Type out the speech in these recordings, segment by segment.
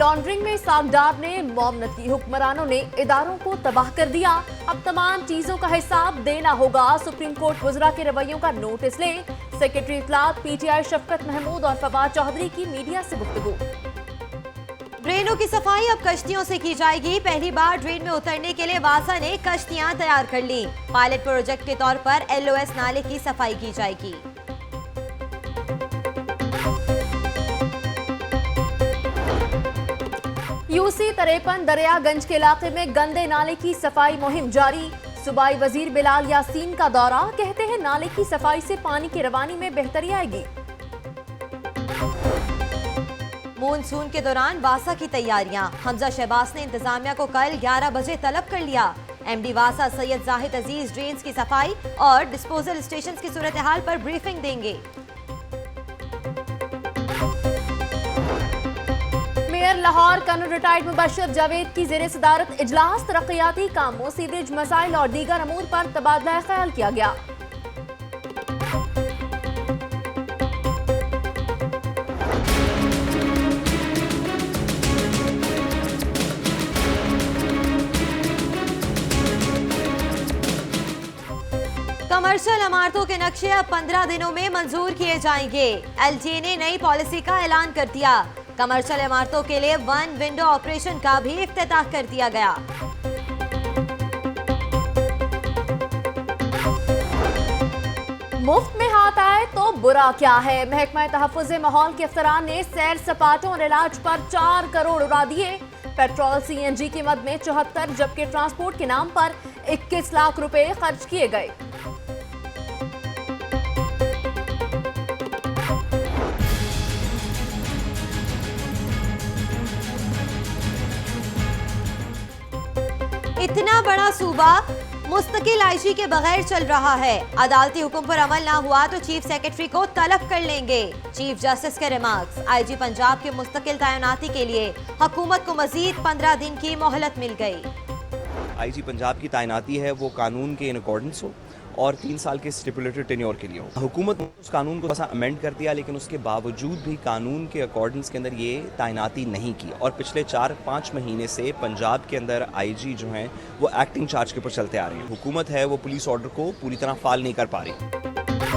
Laundering में सागदार ने मोमनत की। हुक्मरानों ने इदारों को तबाह कर दिया। अब तमाम चीजों का हिसाब देना होगा। सुप्रीम कोर्ट वज़रा के रवैयों का नोटिस ले। सेक्रेटरी इत्तलात पीटीआई शफकत महमूद और फवाद चौधरी की मीडिया से गुफ्तगू। ड्रेनों की सफाई अब कश्तियों से की जाएगी। पहली बार ड्रेन में उतरने के लिए वासा ने कश्तियां तैयार कर ली। पायलट प्रोजेक्ट के तौर पर LOS नाले की सफाई की जाएगी। UC 53 दरियागंज के इलाके में गंदे नाले की सफाई मुहिम जारी। सूबाई वजीर बिलाल यासीन का दौरा। कहते हैं नाले की सफाई से पानी की रवानी में बेहतरी आएगी। मॉनसून के दौरान वासा की तैयारियां। हमजा शहबाज ने इंतजामिया को कल 11 बजे तलब कर लिया। MD वासा सैयद जाहिद अजीज ड्रेन्स की सफाई और डिस्पोजल स्टेशन की सूरत हाल पर ब्रीफिंग देंगे। Mayor Lahore colonel retired Mubashar Javed की ज़ेरे सदारत इजलास। तरक्याती कामों, सीवरेज मसाइल और दीगर अमूर पर तबादला ख्याल किया गया। कमर्शियल इमारतों के नक्शे अब 15 दिनों में मंजूर किए जाएंगे। LTA ने नई पॉलिसी का ऐलान कर दिया। कमर्शियल इमारतों के लिए 1 विंडो ऑपरेशन का भी इफ्तिताह कर दिया गया। मुफ्त में हाथ आए तो बुरा क्या है। महकमा तहफ़्फ़ुज़ माहौल के अफसरान ने सैर सपाटों और इलाज पर 4 करोड़ उड़ा दिए। पेट्रोल CNG की मद में 74 जबकि ट्रांसपोर्ट के नाम पर 21 लाख रुपए खर्च किए गए। इतना बड़ा सूबा मुस्तकिल IG के बगैर चल रहा है। अदालती हुक्म पर अमल ना हुआ तो चीफ सेक्रेटरी को तलब कर लेंगे। चीफ जस्टिस के रिमार्क्स। IG पंजाब के मुस्तकिल तैनाती के लिए हुकूमत को मजीद 15 दिन की मोहलत मिल गई। IG पंजाब की तैनाती है वो कानून के इन अकॉर्डेंस हो और 3 साल के स्टिपुलेटेड टेन्योर के लिए हो। हुकूमत ने उस कानून को थोड़ा सा अमेंड कर दिया, लेकिन उसके बावजूद भी कानून के अकॉर्डेंस के अंदर ये तैनाती नहीं की और पिछले 4-5 महीने से पंजाब के अंदर IG जो हैं वो एक्टिंग चार्ज के ऊपर चलते आ रहे हैं। हुकूमत है वो पुलिस ऑर्डर को पूरी तरह फाल नहीं कर पा रही।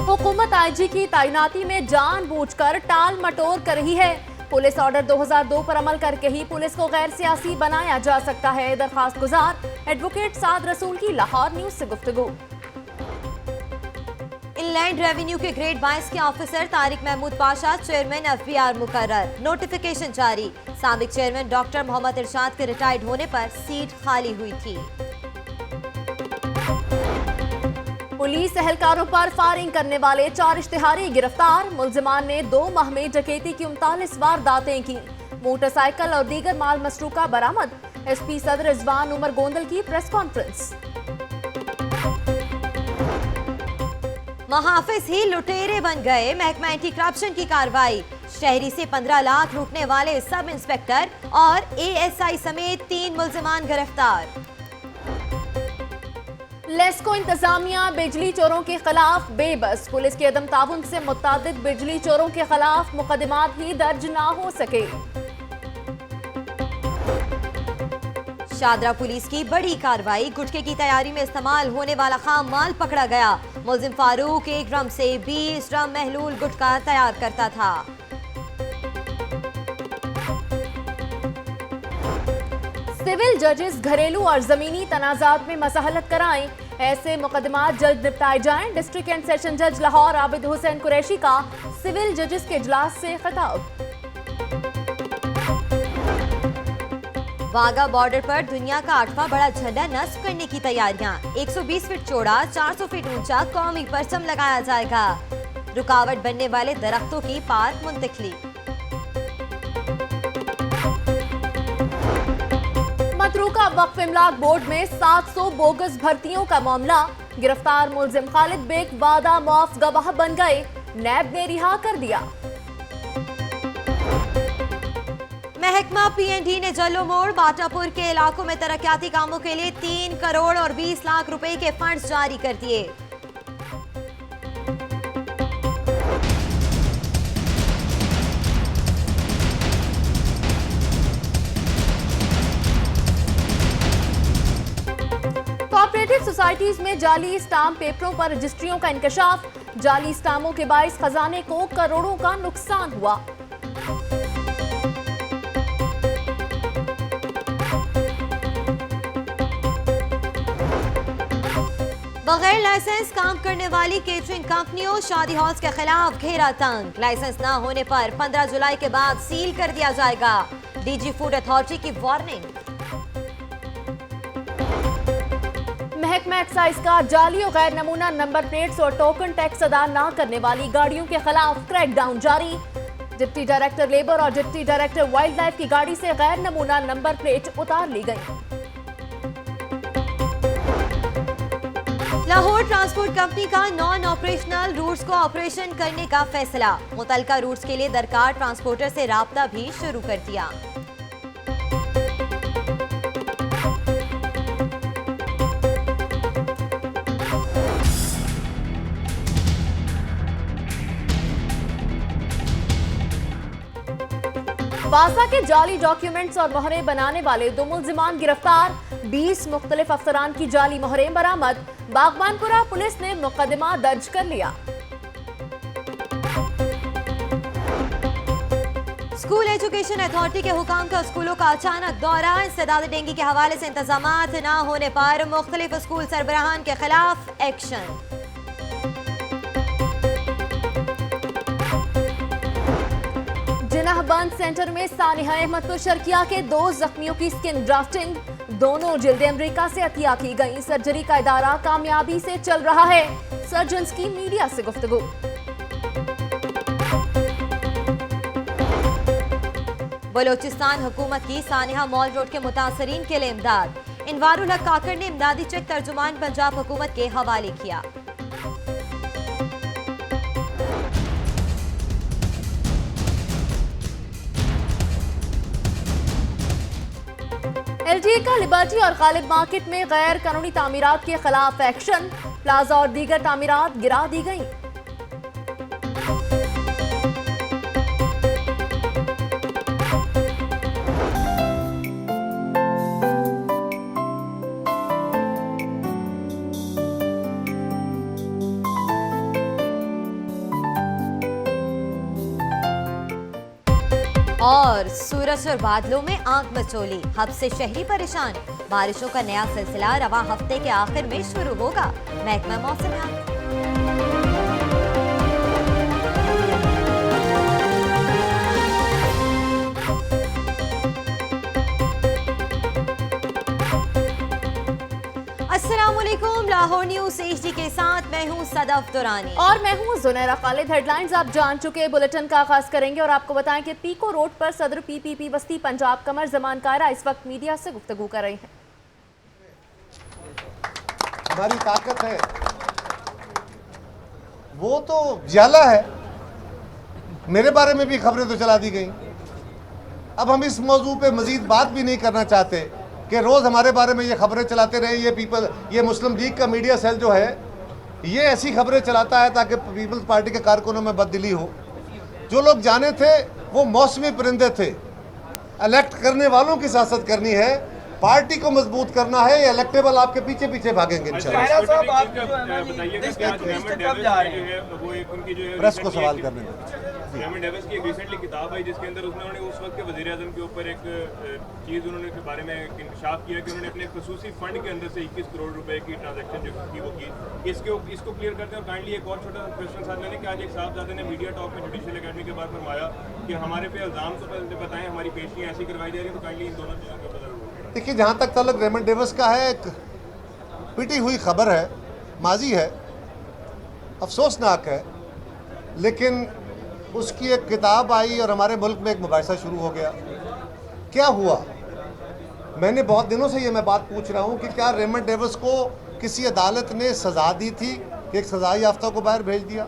हुकूमत IG की तैनाती में जानबूझकर टाल मटोर कर रही है। पुलिस ऑर्डर 2002 पर अमल करके ही पुलिस को गैर सियासी बनाया जा सकता है। दरखास्त गुजार एडवोकेट साद रसूल की लाहौर न्यूज से गुफ्तगू। इनलैंड रेवेन्यू के ग्रेड 22 के officer Tariq Mahmood Pasha chairman FBR मुकर्रर। नोटिफिकेशन जारी। साबिक चेयरमैन डॉक्टर मोहम्मद इरशाद के रिटायर्ड होने पर सीट खाली हुई थी। पुलिस एहलकारों पर फायरिंग करने वाले 4 इश्तिहारी गिरफ्तार। मुलजिमान ने 2 माह में डकैती की 39 वारदातें की। मोटरसाइकिल और दीगर माल मसरूका बरामद। SP सदर रिजवान उमर गोंदल की प्रेस कॉन्फ्रेंस। मुहाफिज ही लुटेरे बन गए। महकमा एंटी करप्शन की कार्रवाई। शहरी से 15 लाख लूटने वाले सब इंस्पेक्टर और ASI समेत 3 मुलजिमान गिरफ्तार। लेस्को इंतजामिया बिजली चोरों के खिलाफ बेबस। पुलिस के अदम ताउन से मुतादिद बिजली चोरों के खिलाफ मुकदमात ही दर्ज ना हो सके। शादरा पुलिस की बड़ी कार्रवाई। गुटखे की तैयारी में इस्तेमाल होने वाला खाम माल पकड़ा गया। मुलजिम फारूक 1 ड्रम से 20 ड्रम महलूल गुटखा तैयार करता था। सिविल जजेस घरेलू और जमीनी तनाजात में मसहलत कराएं। ऐसे मुकदमात जल्द निपटाए जाएं। डिस्ट्रिक्ट एंड सेशन जज लाहौर आबिद हुसैन कुरैशी का सिविल जजेस के इजलास से खिताब। वाघा बॉर्डर पर दुनिया का 8वां बड़ा झंडा नस्ब करने की तैयारियां। 120 फीट चौड़ा 400 फीट ऊंचा कौमी परचम लगाया जाएगा। रुकावट बनने वाले दरख्तों की पार्क मुंतकली। मतरूका वक्फ इमलाक बोर्ड में 700 बोगस भर्तियों का मामला। गिरफ्तार मुलजिम खालिद बेग वादा मुआफ गवाह बन गए। नैब ने रिहा कर दिया। महकमा PND ने जल्लो मोड़ बाटापुर के इलाकों में तरक्याती कामों के लिए 3 करोड़ और 20 लाख रुपए के फंड्स जारी कर दिए। कोऑपरेटिव सोसाइटीज में जाली स्टाम्प पेपरों पर रजिस्ट्रियों का इंकशाफ। जाली स्टाम्पों के बाइस खजाने को करोड़ों का नुकसान हुआ। बगैर लाइसेंस काम करने वाली केटरिंग कंपनियों, शादी हॉल्स के खिलाफ घेरा तंग। लाइसेंस न होने पर 15 जुलाई के बाद सील कर दिया जाएगा। डीजी फूड अथॉरिटी की वार्निंग। महकमा एक्साइज का जाली और गैर नमूना नंबर प्लेट्स और टोकन टैक्स अदा न करने वाली गाड़ियों के खिलाफ क्रैकडाउन जारी। डिप्टी डायरेक्टर लेबर और डिप्टी डायरेक्टर वाइल्ड लाइफ की गाड़ी से गैर नमूना नंबर प्लेट उतार ली गई। लाहौर ट्रांसपोर्ट कंपनी का नॉन ऑपरेशनल रूट्स को ऑपरेशन करने का फैसला। मुतलका रूट्स के लिए दरकार ट्रांसपोर्टर से राब्ता भी शुरू कर दिया। वासा के जाली डॉक्यूमेंट्स और मोहरे बनाने वाले 2 मुलजिमान गिरफ्तार। 20 मुख्तलिफ अफसरान की जाली मोहरे बरामद। बागबानपुरा पुलिस ने मुकदमा दर्ज कर लिया। स्कूल एजुकेशन अथॉरिटी के हुकाम का स्कूलों का अचानक दौरा। इंसदाद डेंगू के हवाले से इंतजामात न होने पर मुख्तलिफ स्कूल सरबराहान के खिलाफ एक्शन। जिनाहबंद सेंटर में सानिहा अहमद को शर्किया के 2 जख्मियों की स्किन ड्राफ्टिंग। दोनों जिल्द अमरीका से अतिया की गई। सर्जरी का इदारा कामयाबी से चल रहा है। सर्जन्स की मीडिया से गुफ्तगू। बलोचिस्तान हुकूमत की सानिहा मॉल रोड के मुतासरीन के लिए इमदाद। इनवारुल हक काकड़ ने इमदादी चेक तर्जुमान पंजाब हुकूमत के हवाले किया। एलटीए का लिबर्टी और गालिब मार्केट में गैर कानूनी तामीरात के खिलाफ एक्शन। प्लाजा और दीगर तामीरात गिरा दी गई। और सूरज और बादलों में आग मचोली। हब से शहरी परेशान। बारिशों का नया सिलसिला रवा हफ्ते के आखिर में शुरू होगा। महकमा मौसमियात। अस्सलामुअलैकुम। लाहौर न्यूज़ एचडी के साथ मैं हूं सदफ दुरानी और मैं हूं जुनैरा खालिद। हेडलाइंस आप जान चुके। बुलेटिन का आगाज करेंगे और आपको बताएं कि पीको रोड पर सदर पीपीपी बस्ती पंजाब कमर जमान कायरा इस वक्त मीडिया से गुफ्तगू कर रही हैं। हमारी ताकत है वो तो जाला है। मेरे बारे में भी खबरें तो चला दी गई। अब हम इस मौजू पे मजीद बात भी नहीं करना चाहते कि रोज़ हमारे बारे में ये खबरें चलाते रहे। ये मुस्लिम लीग का मीडिया सेल जो है ये ऐसी खबरें चलाता है ताकि पीपल्स पार्टी के कारकुनों में बददिली हो। जो लोग जाने थे वो मौसमी परिंदे थे। इलेक्ट करने वालों की सियासत करनी है, पार्टी को मजबूत करना है। या इलेक्टेबल आपके पीछे पीछे भागेंगे इंशाल्लाह। प्रेस को सवाल करने में रेमंड डेविस की एक रिसेंटली किताब आई जिसके अंदर उन्होंने उस वक्त के वज़ीर आज़म के ऊपर एक चीज़ उन्होंने के बारे में इंकशाफ किया कि उन्होंने अपने खसूसी फंड के अंदर से 21 करोड़ रुपए की ट्रांजैक्शन जो की वो की। इसको क्लियर करते हैं। और काइंडली एक और छोटा सा क्वेश्चन साथ मैंने कि आज एक साहबजादे ने मीडिया टॉक में जुडिशल अकेडमी के बाद फरमाया कि हमारे पे इल्ज़ाम तो पहले बताएं, हमारी पेशियाँ ऐसी करवाई जा रही है। तो काइंडली इन दोनों चीज़ों के ऊपर देखिए, जहाँ तक तलक रेमंड डेविस का है, एक पिटी हुई खबर है, माजी है, अफसोसनाक है। लेकिन उसकी एक किताब आई और हमारे मुल्क में एक मुबाहिसा शुरू हो गया। क्या हुआ? मैंने बहुत दिनों से ये मैं बात पूछ रहा हूँ कि क्या रेमंड डेविस को किसी अदालत ने सज़ा दी थी कि एक सज़ा याफ्ता को बाहर भेज दिया?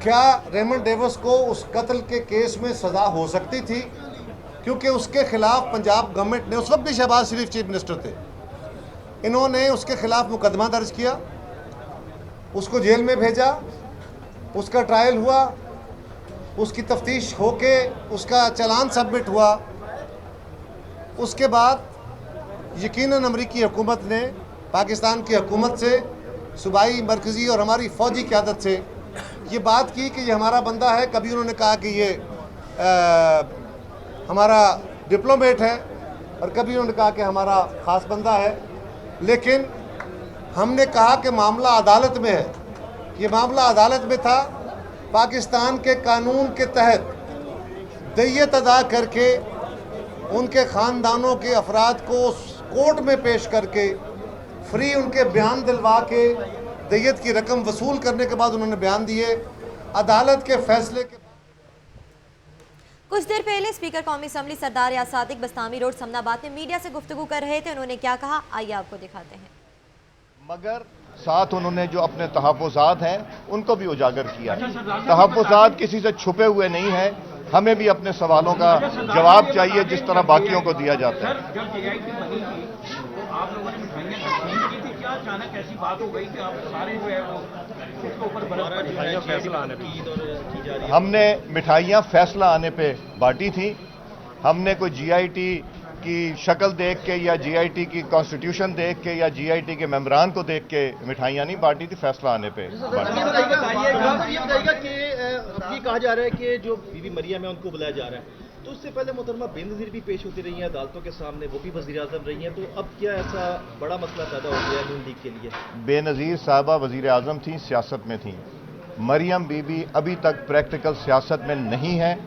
क्या रेमंड डेविस को उस कत्ल के केस में सज़ा हो सकती थी? क्योंकि उसके खिलाफ पंजाब गवर्नमेंट ने, उस वक्त भी शहबाज शरीफ चीफ मिनिस्टर थे, इन्होंने उसके खिलाफ मुकदमा दर्ज किया, उसको जेल में भेजा, उसका ट्रायल हुआ, उसकी तफ्तीश होके उसका चालान सबमिट हुआ। उसके बाद यकीनन अमरीकी हुकूमत ने पाकिस्तान की हुकूमत से, सूबाई, मरकज़ी और हमारी फ़ौजी क़यादत से ये बात की कि ये हमारा बंदा है। कभी उन्होंने कहा कि ये हमारा डिप्लोमेट है और कभी उन्होंने कहा कि हमारा ख़ास बंदा है, लेकिन हमने कहा कि मामला अदालत में है। ये मामला अदालत में था। पाकिस्तान के कानून के तहत दय्यत अदा करके उनके ख़ानदानों के अफराद को कोर्ट में पेश करके फ्री उनके बयान दिलवा के दय्यत की रकम वसूल करने के बाद उन्होंने बयान दिए। अदालत के फैसले के कुछ देर पहले स्पीकर कौमी असम्बली सरदार याद सादिक बस्तामी रोड समनाबाद में मीडिया से गुफ्तगू कर रहे थे। उन्होंने क्या कहा, आइए आपको दिखाते हैं। मगर साथ उन्होंने जो अपने तहफ़्फ़ुज़ात हैं उनको भी उजागर किया है। तहफ़्फ़ुज़ात किसी से छुपे हुए नहीं हैं। हमें भी अपने सवालों का जवाब चाहिए जिस तरह बाकियों को दिया जाता है। आप लोगों ने मिठाइयाँ तकसीम की थी, क्या अचानक ऐसी बात हो गई कि आप सारे जो है वो उसके ऊपर फैसला आने पे हमने मिठाइयाँ फैसला आने पे बांटी थी। हमने कोई जीआईटी की शक्ल देख के या जीआईटी की कॉन्स्टिट्यूशन देख के या जीआईटी के मेंबरान को देख के मिठाइयाँ नहीं बांटी थी, फैसला आने पे बांटी। ये बताइएगा कि ये कहा जा रहा है कि जो बीबी मरियम है उनको बुलाया जा रहा है, तो उससे पहले मोहतरमा बेनज़ीर भी पेश होती रही हैं अदालतों के सामने, वो भी वज़ीर आज़म रही हैं, तो अब क्या ऐसा बड़ा मसला पैदा हो गया है नून लीग के लिए? बेनज़ीर साहबा वज़ीर आज़म थी, सियासत में थी। मरियम बीबी अभी तक प्रैक्टिकल सियासत में नहीं है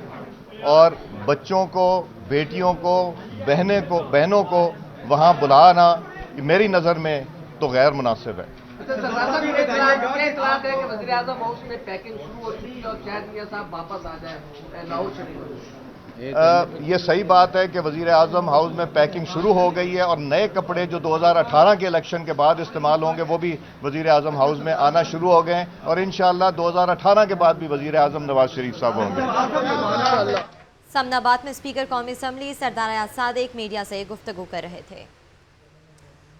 और बच्चों को, बेटियों को, बहनों को वहाँ बुलाना मेरी नज़र में तो गैर मुनासिब है। ये सही बात है कि वज़ीर आज़म हाउस में पैकिंग शुरू हो गई है और नए कपड़े जो 2018 के इलेक्शन के बाद इस्तेमाल होंगे वो भी वज़ीर आज़म हाउस में आना शुरू हो गए हैं और इंशाअल्लाह 2018 के बाद भी वज़ीर आज़म नवाज शरीफ साहब होंगे। समनाबाद में स्पीकर कौमी असम्बली सरदार याद सादिक मीडिया से गुफ्तगू कर रहे थे।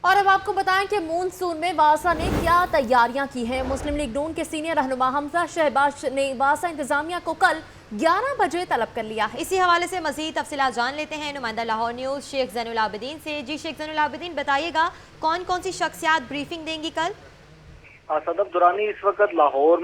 और अब आपको बताएं कि मानसून में वासा ने क्या तैयारियां की हैं। मुस्लिम लीग नून के सीनियर रहनुमा हमजा शहबाज ने वासा इंतजामिया को कल 11 बजे तलब कर लिया है। इसी हवाले से मजीद तफसीलात जान लेते हैं नुमाइंदा लाहौर न्यूज़ शेख ज़ैनुल आबिदीन से। जी शेख ज़ैनुल आबिदीन, बताइएगा कौन कौन सी शख्सियात ब्रीफिंग देंगी कल? सदब दुरानी इस वक्त लाहौर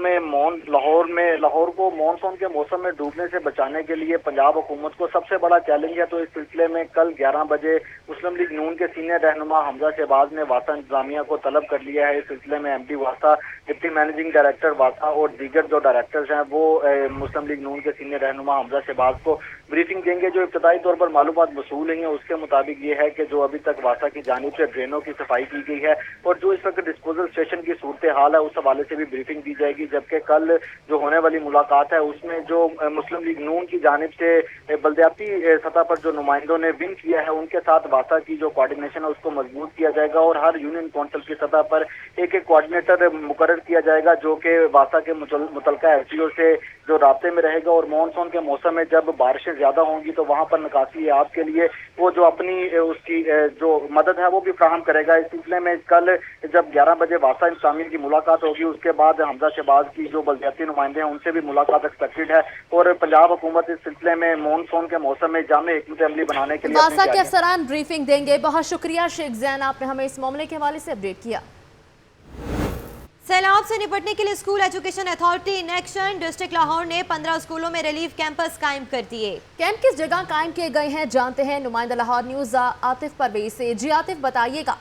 को मानसून के मौसम में डूबने से बचाने के लिए पंजाब हुकूमत को सबसे बड़ा चैलेंज है। तो इस सिलसिले में कल 11 बजे मुस्लिम लीग नून के सीनियर रहनुमा हमजा शहबाज ने वासा इंतजामिया को तलब कर लिया है। इस सिलसिले में एमडी वासा, डिप्टी मैनेजिंग डायरेक्टर वासा और दीगर जो डायरेक्टर्स हैं वो मुस्लिम लीग नून के सीनियर रहनुमा हमजा शहबाज को ब्रीफिंग देंगे। जो इब्तदाई तौर पर मालूमात वसूल हुई है उसके मुताबिक ये है कि जो अभी तक वासा की जानिब से ड्रेनों की सफाई की गई है और जो इस वक्त डिस्पोजल स्टेशन की सूरत हाल है उस हवाले से भी ब्रीफिंग दी जाएगी। जबकि कल जो होने वाली मुलाकात है उसमें जो मुस्लिम लीग नून की जानिब से बल्दियाती सतह पर जो नुमाइंदों ने विन किया है उनके साथ वासा की जो कोऑर्डिनेशन है उसको मजबूत किया जाएगा और हर यूनियन काउंसिल की सतह पर एक कोऑर्डिनेटर मुकर्रर किया जाएगा जो कि वासा के मुतलका एफसीओ से जो राब्ते में रहेगा। और मानसून के मौसम में जब बारिशें ज्यादा होंगी तो वहां पर निकासी आपके लिए वो जो अपनी उसकी जो मदद है वो भी फ्राहम करेगा। इस सिलसिले में कल जब 11 बजे वासा इंतजामिया की मुलाकात होगी उसके बाद हमजा शहबाज की जो बल्दियाती नुमाइंदे हैं उनसे भी मुलाकात एक्सपेक्टेड है और पंजाब हुकूमत इस सिलसिले में मानसून के मौसम में जामे हिकमत अमली बनाने के लिए वासा के अफसरान ब्रीफिंग देंगे। बहुत शुक्रिया शेख जैन, आपने हमें इस मामले के हवाले से अपडेट किया। सैलाब से निपटने के लिए school education authority in action. District Lahore ने 15 स्कूलों में रिलीफ कैंपस कायम कर दिए। कैंप किस जगह कायम किए गए हैं जानते हैं नुमाइंदा लाहौर न्यूज़ आतिफ परवेज से। जी आतिफ, बताइएगा।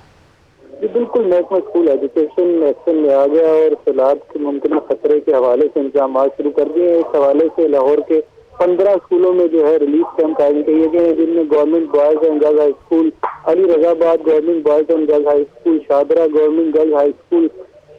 जी बिल्कुल, महकमा स्कूल एजुकेशन एक्शन में आ गया और सैलाब के मुमकिन खतरे के हवाले से इंतजाम शुरू कर दिए। इस हवाले से लाहौर के 15 स्कूलों में जो है रिलीफ कैंप कायम किए गए हैं जिनमें government boys and girls high school Ali Razabad, government boys and girls high school Shahdara, government girls high school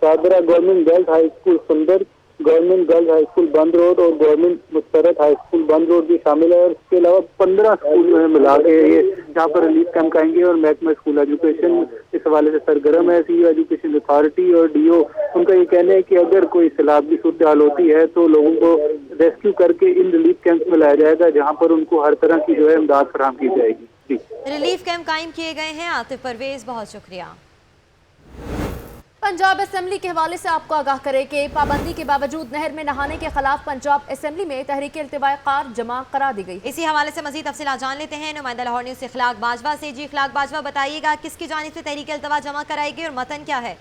Shahdara, government girls high school Sundar, government girls high school Bund road और गवर्नमेंट मुस्तरद हाई स्कूल बंद रोड भी शामिल है। और इसके अलावा 15 स्कूल जो है मिला के ये यहाँ पर रिलीफ कैंप आएंगे और महकमा स्कूल एजुकेशन इस हवाले से सरगर्म है। सीईओ एजुकेशन अथॉरिटी और डीओ उनका ये कहना है कि अगर कोई सैलाब की सूरत हाल होती है तो लोगों को रेस्क्यू करके इन रिलीफ कैंप में लाया जाएगा जहाँ पर उनको हर तरह की जो है इमदाद फराहम की जाएगी। रिलीफ कैंप कायम किए गए हैं। आतिफ परवेज, बहुत शुक्रिया। पंजाब असेंबली के हवाले से आपको आगाह करें कि पाबंदी के बावजूद नहर में नहाने के खिलाफ पंजाब असेंबली में तहरीक इल्तिवाए कार जमा करा दी गई। इसी हवाले से मजीद तफसीलात जान लेते हैं नुमाइंदा लाहौर न्यूज़ से इखलाक बाजवा से। जी इखलाक बाजवा, बताइएगा किसकी जानिब से तहरीक इल्तिवा जमा कराएगी और मतन क्या है?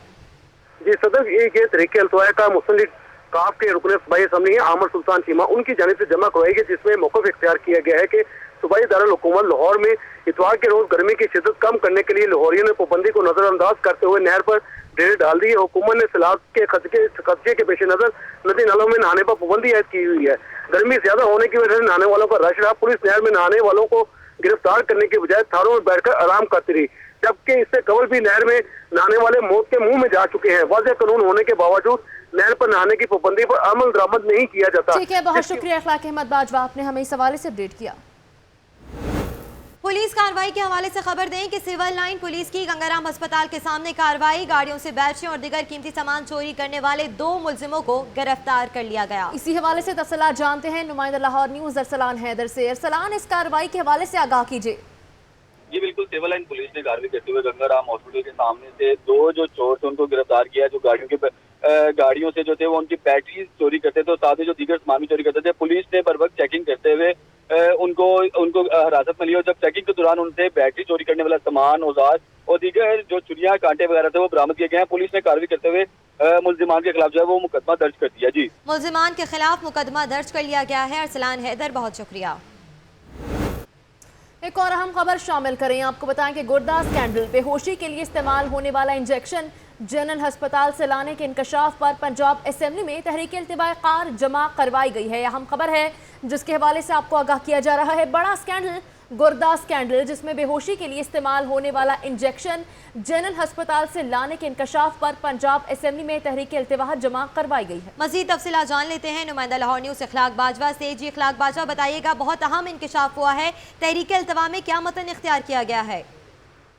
जी सदर, ये तहरीक इल्तिवा का मुस्लिम लीग काफ के रुकन सूबाई असम्बली है आमर सुल्तान चीमा, उनकी जानिब से जमा करवाएगी, जिसमें मौक़िफ़ इख्तियार किया गया है कि सूबाई दारुल हुकूमत लाहौर में इतवार के रोज गर्मी की शिद्दत कम करने के लिए लाहौरियों ने पाबंदी को नजरअंदाज करते हुए नहर पर ड्रेनेज डाल दी है। हुकूमत ने सैलाब के खदशे के पेश नजर नदी नालों में नहाने पर पाबंदी आयद की हुई है। गर्मी ज्यादा होने की वजह से नहाने वालों का रश रहा। पुलिस नहर में नहाने वालों को गिरफ्तार करने के बजाय थारों में बैठकर आराम करती रही, जबकि इससे कबल भी नहर में नहाने वाले मौत के मुंह में जा चुके हैं। वाज़ेह कानून होने के बावजूद नहर पर नहाने की पाबंदी पर अमल दरामद नहीं किया जाता। ठीक है, बहुत शुक्रिया इखलाक अहमद बाजवा, आपने हमें इस हवाले से अपडेट किया। पुलिस कार्रवाई के हवाले से खबर दें कि सिविल लाइन पुलिस की गंगाराम अस्पताल के सामने कार्रवाई, गाड़ियों से बैटरियों और दीगर कीमती सामान चोरी करने वाले 2 मुलजिमों को गिरफ्तार कर लिया गया। इसी हवाले से तफसीलात जानते हैं नुमाइंदा लाहौर न्यूज़ अरसलान हैदर से। अरसलान, इस कार्रवाई के हवाले से आगाह कीजिए। जी बिल्कुल, सिविल लाइन पुलिस ने कार्रवाई करते हुए गंगाराम हॉस्पिटल के सामने से 2 जो चोर थे उनको गिरफ्तार किया, जो गाड़ियों से जो थे वो उनकी बैटरी चोरी करते थे और साथ ही जो दीगर सामान भी चोरी करते थे। पुलिस ने बर वक्त चेकिंग करते हुए उनको हिरासत में लिया और जब चेकिंग के दौरान उनसे बैटरी चोरी करने वाला सामान, औजार और दीगर जो चुरियां कांटे वगैरह थे वो बरामद किए गए हैं। पुलिस ने कार्रवाई करते हुए मुलजिमान के खिलाफ जो है वो मुकदमा दर्ज कर दिया। जी, मुलजिमान के खिलाफ मुकदमा दर्ज कर लिया गया है। अरसलान हैदर, बहुत शुक्रिया। एक और अहम खबर शामिल करें, आपको बताएं कि गुर्दा स्कैंडल, बेहोशी के लिए इस्तेमाल होने वाला इंजेक्शन जनरल अस्पताल से लाने के इंकशाफ पर पंजाब असेंबली में तहरीक इल्तिवाए कार जमा करवाई गई है। अहम खबर है जिसके हवाले से आपको आगाह किया जा रहा है। बड़ा स्कैंडल, गुर्दा स्कैंडल, जिसमें बेहोशी के लिए इस्तेमाल होने वाला इंजेक्शन जनरल अस्पताल से लाने के इंकशाफ पर पंजाब असेंबली में तहरीक इल्तिवा जमा करवाई गई है। मजीद तफसीलात जान लेते हैं नुमाइंदा लाहौर न्यूज़ इखलाक बाजवा से। जी इखलाक बाजवा, बताइएगा बहुत अहम इंकशाफ हुआ है, तहरीक इल्तिवा में क्या मतन इख्तियार किया गया है?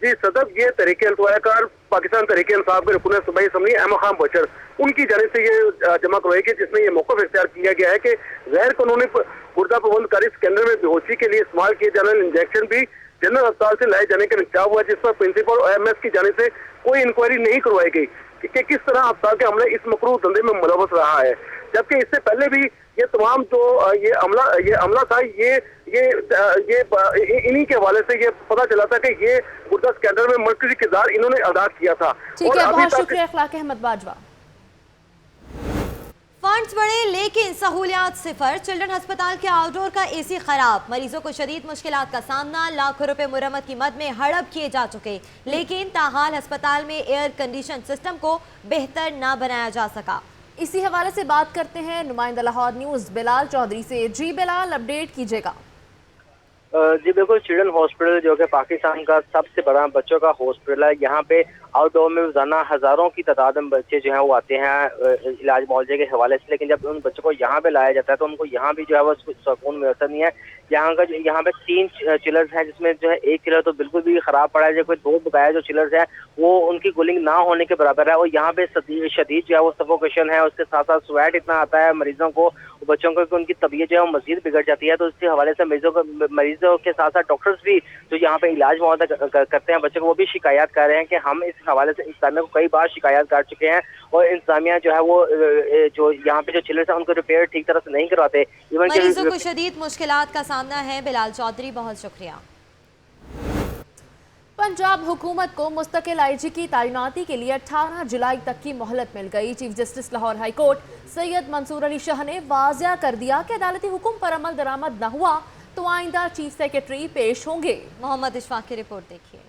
जी सदर, ये तहरीक इल्तिवा कार पाकिस्तान तहरीक इंसाफ के रुकन सूबाई असम्बली अहमद खान बशर, उनकी जानिब से ये जमा करवाई गई, जिसमें ये मौक़िफ़ इख्तियार किया गया है कि गैर कानूनी गुर्दा प्रबंधकारी स्कैंडल में बेहोशी के लिए इस्तेमाल किए जाने वाले इंजेक्शन भी जनरल अस्पताल से लाए जाने का इंकशाफ हुआ, जिस पर प्रिंसिपल और एमएस की जानिब से कोई इंक्वायरी नहीं करवाई गई कि किस तरह अस्पताल के अमले इस मकरूह धंधे में मुलव्वस रहा है। जबकि इससे पहले भी ये तमाम जो ये अमला था, ये इन्हीं के हवाले से ये पता चला था कि ये गुर्दा स्कैंडल में मरकजी किरदार इन्होंने अदा किया था। ठीक है, बहुत शुक्रिया इखलाक अहमद बाजवा। फंड्स बढ़े लेकिन सहूलियात सिफर। चिल्ड्रन अस्पताल के आउटडोर का एसी खराब, मरीजों को शदीद मुश्किलात का सामना। लाखों रुपए मुरम्मत की मद में हड़प किए जा चुके, लेकिन ताहाल अस्पताल में एयर कंडीशन सिस्टम को बेहतर ना बनाया जा सका। इसी हवाले से बात करते हैं नुमाइंदा लाहौर न्यूज़ बिलाल चौधरी से। जी बिलाल, अपडेट कीजिएगा। जी बिल्कुल, चिल्ड्रन हॉस्पिटल जो कि पाकिस्तान का सबसे बड़ा बच्चों का हॉस्पिटल है, यहाँ पे आउटडोर में रोजाना हजारों की तादाद में बच्चे जो हैं वो आते हैं इलाज मुआवजे के हवाले से, लेकिन जब उन बच्चों को यहाँ पे लाया जाता है तो उनको यहाँ भी जो है वो सुकून मैसर नहीं है। यहाँ पे 3 चिलर्स हैं, जिसमें जो है 1 चिलर तो बिल्कुल भी खराब पड़ा है, जो कोई 2 बकाया जो चिलर्स है वो उनकी कूलिंग ना होने के बराबर है। और यहाँ पे शदीद जो है वो सफोकेशन है, उसके साथ साथ स्वेट इतना आता है मरीजों को, बच्चों को, उनकी तबीयत जो है वो मजीद बिगड़ जाती है। तो इसके हवाले से मरीजों के साथ साथ डॉक्टर्स भी जो यहाँ पे इलाज मुआवजा करते हैं बच्चों को, वो भी शिकायत कर रहे हैं कि हम इस हवाले से इंतजामिया को कई बार शिकायत कर चुके हैं और इंतजामिया जो है वो जो यहाँ पे जो चिलर्स हैं उनको रिपेयर ठीक तरह से नहीं करवाते। मरीजों को शदीद मुश्किलात का सामना है। बिलाल चौधरी, बहुत शुक्रिया। पंजाब हुकूमत को मुस्तकिल आईजी की तैनाती के लिए 18 जुलाई तक की मोहलत मिल गई। Chief justice Lahore high court Syed Mansoor Ali Shah ने वाज़िया कर दिया कि अदालती हुक्म पर अमल दरामद न हुआ तो आइंदा चीफ सेक्रेटरी पेश होंगे। मोहम्मद इशफाक की रिपोर्ट देखिए।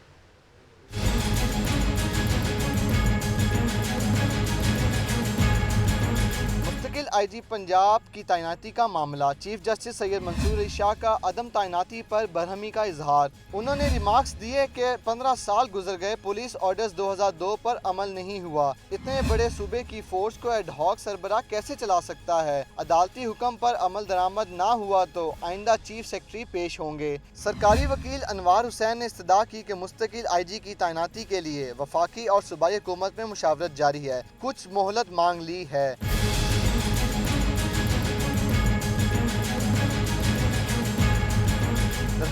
आईजी पंजाब की तैनाती का मामला, चीफ जस्टिस सैयद मंसूर अली शाह का अदम तैनाती पर बरहमी का इजहार। उन्होंने रिमार्क्स दिए कि 15 साल गुजर गए, पुलिस ऑर्डर्स 2002 पर अमल नहीं हुआ। इतने बड़े सूबे की फोर्स को एडहॉक सरबराह कैसे चला सकता है? अदालती हुक्म पर अमल दरामद ना हुआ तो आइंदा चीफ सेक्रेटरी पेश होंगे। सरकारी वकील अनवार हुसैन ने इस्तदा की कि मुस्तकिल आईजी की तैनाती के लिए वफाकी और सूबाई हुकूमत में मुशावरत जारी है, कुछ मोहलत मांग ली है।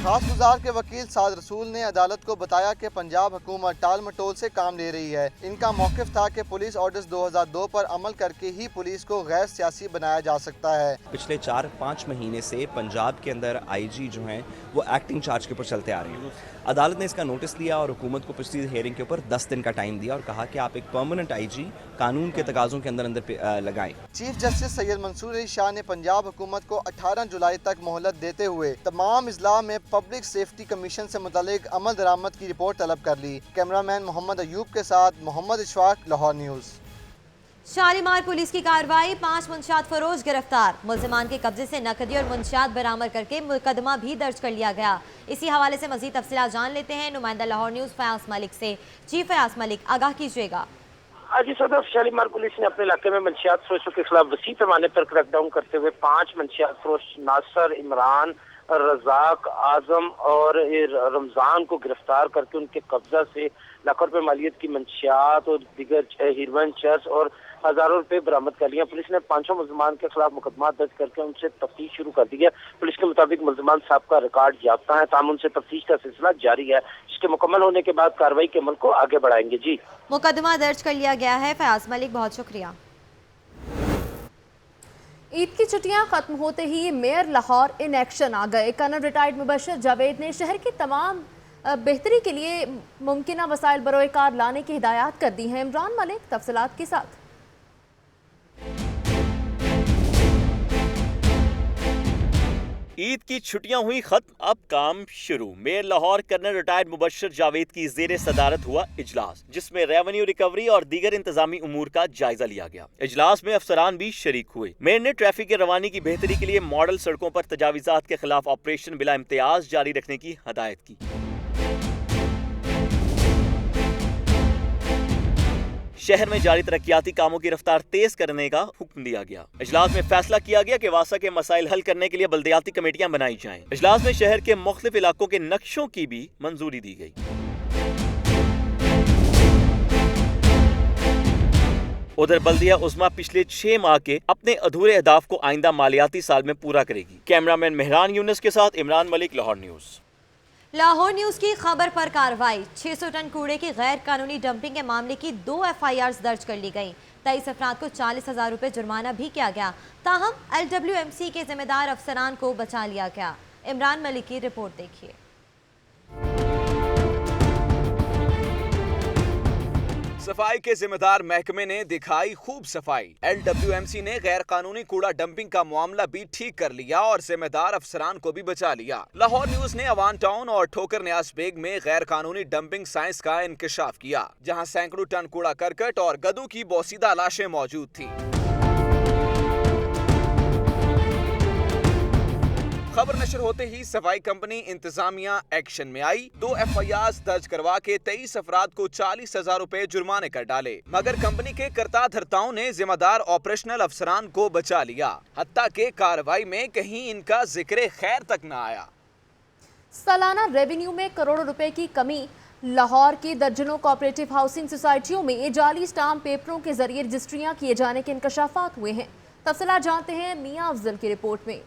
खास गुजार के वकील साद रसूल ने अदालत को बताया कि पंजाब हुकूमत टाल मटोल से काम ले रही है। इनका मौक़िफ़ था कि पुलिस ऑर्डर्स 2002 पर अमल करके ही पुलिस को गैर सियासी बनाया जा सकता है। पिछले 4-5 महीने से पंजाब के अंदर आईजी जो हैं वो एक्टिंग चार्ज के ऊपर चलते आ रहे हैं। अदालत ने इसका नोटिस लिया और हुकूमत को पिछली हेयरिंग के ऊपर 10 दिन का टाइम दिया और कहा कि आप एक परमानेंट आईजी कानून के तकाज़ों के अंदर लगाएं। चीफ जस्टिस सैयद मंसूर अली शाह ने पंजाब हुकूमत को 18 जुलाई तक मोहलत देते हुए तमाम इजला में पब्लिक सेफ्टी कमीशन से मुतालिक अमल दरामद की रिपोर्ट तलब कर ली। कैमरामैन मोहम्मद अयूब के साथ मोहम्मद इशफाक, लाहौर न्यूज़। शालीमार पुलिस की कार्रवाई, 5 मुंशियात फरोश गिरफ्तार। मुल्जिमान के कब्जे से नकदी और मुंशियात बरामद करके मुकदमा भी दर्ज कर लिया गया। इसी हवाले से मजीद तफसीलात जान लेते हैं नुमाइंदा लाहौर न्यूज़ फयाज मलिक से। चीफ फयाज मलिक, आगाह कीजिएगा। जी सदर, शालीमार पुलिस ने अपने इलाके में मंशियात फरोशों के खिलाफ वसी पैमाने पर क्रैकडाउन करते हुए 5 मंशियात फरोश नासर, इमरान, रजाक, आजम और रमजान को गिरफ्तार करके उनके कब्जा से लाखों रुपए मालियत की मंशियात और दीगर हीरोइन, चर्स और हजारों रुपए बरामद कर लिया। पुलिस ने 5 मुल्जिमान के खिलाफ मुकदमा दर्ज करके उनसे तफ्तीश शुरू कर दी है। पुलिस के मुताबिक मुल्जिमान साहब का रिकॉर्ड याफ्ता है, ताम उनसे तफ्तीश का सिलसिला जारी है, जिसके मुकम्मल होने के बाद कार्रवाई के अमल को आगे बढ़ाएंगे। जी, मुकदमा दर्ज कर लिया गया है। फयाज मलिक, बहुत शुक्रिया। ईद की छुट्टियां खत्म होते ही मेयर लाहौर इन एक्शन आ गए। कर्नल रिटायर्ड मुबशर जावेद ने शहर की तमाम बेहतरी के लिए मुमकिन वसाइल बरोकार लाने की हिदायत कर दी हैं। इमरान मलिक तफसीलात के साथ। ईद की छुट्टियां हुई खत्म, अब काम शुरू। Mayor Lahore colonel retired Mubashar Javed की ज़ेरे सदारत हुआ इजलास, जिसमें रेवेन्यू रिकवरी और दीगर इंतजामी उमूर का जायजा लिया गया। इजलास में अफसरान भी शरीक हुए। मेयर ने ट्रैफिक की रवानी की बेहतरी के लिए मॉडल सड़कों पर तजावीज़ात के खिलाफ ऑपरेशन बिला इम्तियाज जारी रखने की हदायत की। शहर में जारी तरक्याती कामों की रफ्तार तेज करने का हुक्म दिया गया। इजलास में फैसला किया गया कि वासा के मसाइल हल करने के लिए बल्दियाती कमेटियां बनाई जाएं। इजलास में शहर के मुख्तलिफ इलाकों के नक्शों की भी मंजूरी दी गई। उधर बल्दिया उस्मा पिछले 6 माह के अपने अधूरे अहदाफ को आइंदा मालियाती साल में पूरा करेगी। कैमरामैन मेहरान यूनुस के साथ इमरान मलिक, लाहौर न्यूज़। लाहौर न्यूज़ की खबर पर कार्रवाई, 600 टन कूड़े की गैर कानूनी डंपिंग के मामले की 2 FIRs दर्ज कर ली गई। 23 अफराद को 40,000 रुपये जुर्माना भी किया गया। ताहम LWMC के जिम्मेदार अफसरान को बचा लिया गया। इमरान मलिक की रिपोर्ट देखिए। सफाई के जिम्मेदार महकमे ने दिखाई खूब सफाई। LWMC ने गैर कानूनी कूड़ा डंपिंग का मामला भी ठीक कर लिया और जिम्मेदार अफसरान को भी बचा लिया। लाहौर न्यूज़ ने अवान टाउन और ठोकर न्यास बेग में गैर कानूनी डंपिंग साइंस का इंकशाफ किया, जहां सैकड़ों टन कूड़ा करकट और गधों की बोसीदा लाशें मौजूद थी। खबर नशर होते ही सफाई कंपनी इंतजामिया एक्शन में आई। 2 FIRs दर्ज करवा के 23 अफराद को 40,000 रुपए जुर्माने कर डाले, मगर कंपनी के कर्ता धर्ताओं ने जिम्मेदार ऑपरेशनल अफसरान को बचा लिया। हत्ता के कार्रवाई में कहीं इनका जिक्र खैर तक न आया। सालाना रेवेन्यू में करोड़ों रुपए की कमी। लाहौर की दर्जनों कोऑपरेटिव हाउसिंग सोसाइटियों में जाली स्टाम्प पेपरों के जरिए रजिस्ट्रियां किए जाने के इंकशाफात हुए हैं। तफसीलात जानते हैं मियां अफजल की रिपोर्ट में।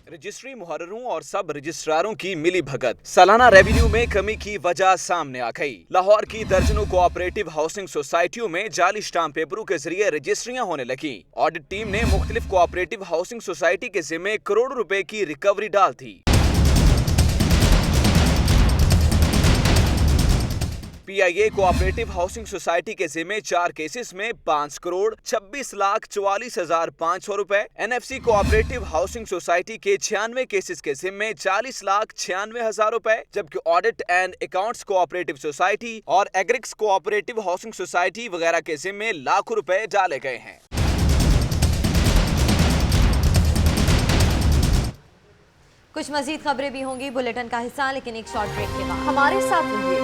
रजिस्ट्री मुहर्ररों और सब रजिस्ट्रारों की मिली भगत, सालाना रेवेन्यू में कमी की वजह सामने आ गई। लाहौर की दर्जनों कोऑपरेटिव हाउसिंग सोसाइटियों में जाली स्टाम्प पेपरों के जरिए रजिस्ट्रियां होने लगी। ऑडिट टीम ने मुख्तलिफ कोऑपरेटिव हाउसिंग सोसाइटी के जिम्मे करोड़ों रुपए की रिकवरी डाल थी। PIA कोऑपरेटिव हाउसिंग सोसाइटी के जिम्मे 4 केसेस में 5 करोड़ 26,44,500 रुपए, NFC कोऑपरेटिव हाउसिंग सोसाइटी के 96 केसेस के जिम्मे 40,96,000 रुपए, जबकि audit and accounts cooperative society और एग्रिक्स कोऑपरेटिव हाउसिंग सोसाइटी वगैरह के जिम्मे लाखों रुपए डाले गए हैं। कुछ मजीद खबरें भी होंगी बुलेटिन का हिस्सा, लेकिन एक शॉर्ट ब्रेक के बाद हमारे साथ रहिए।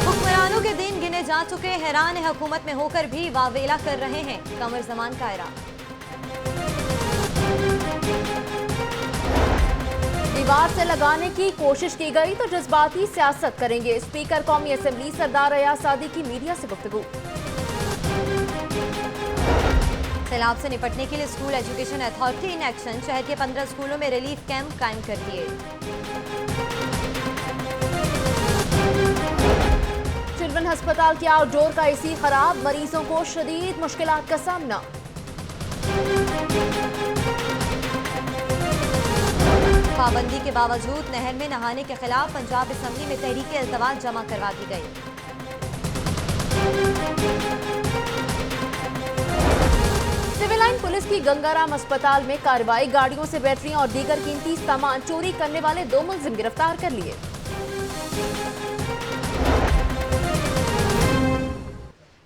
हुक्मरानों के दिन गिने जा चुके, हैरान हुकूमत में होकर भी वावेला कर रहे हैं कमर जमान कायरा। दीवार से लगाने की कोशिश की गई तो जज्बाती सियासत करेंगे। स्पीकर कौमी असेंबली सरदार अयाज सादी की मीडिया से गुफ्तगू। सैलाब से निपटने के लिए school education authority in action. शहर के 15 स्कूलों में रिलीफ कैंप कायम कर दिए। चिल्ड्रन अस्पताल के आउटडोर का एसी खराब, मरीजों को शदीद मुश्किलात का सामना। पाबंदी के बावजूद नहर में नहाने के खिलाफ पंजाब असेंबली में तहरीक इल्तवाज जमा करवा दी गई। सिविल लाइन पुलिस की गंगाराम अस्पताल में कार्रवाई। गाड़ियों से बैटरियां और दीगर कीमती सामान चोरी करने वाले 2 मुलजिम गिरफ्तार कर लिए।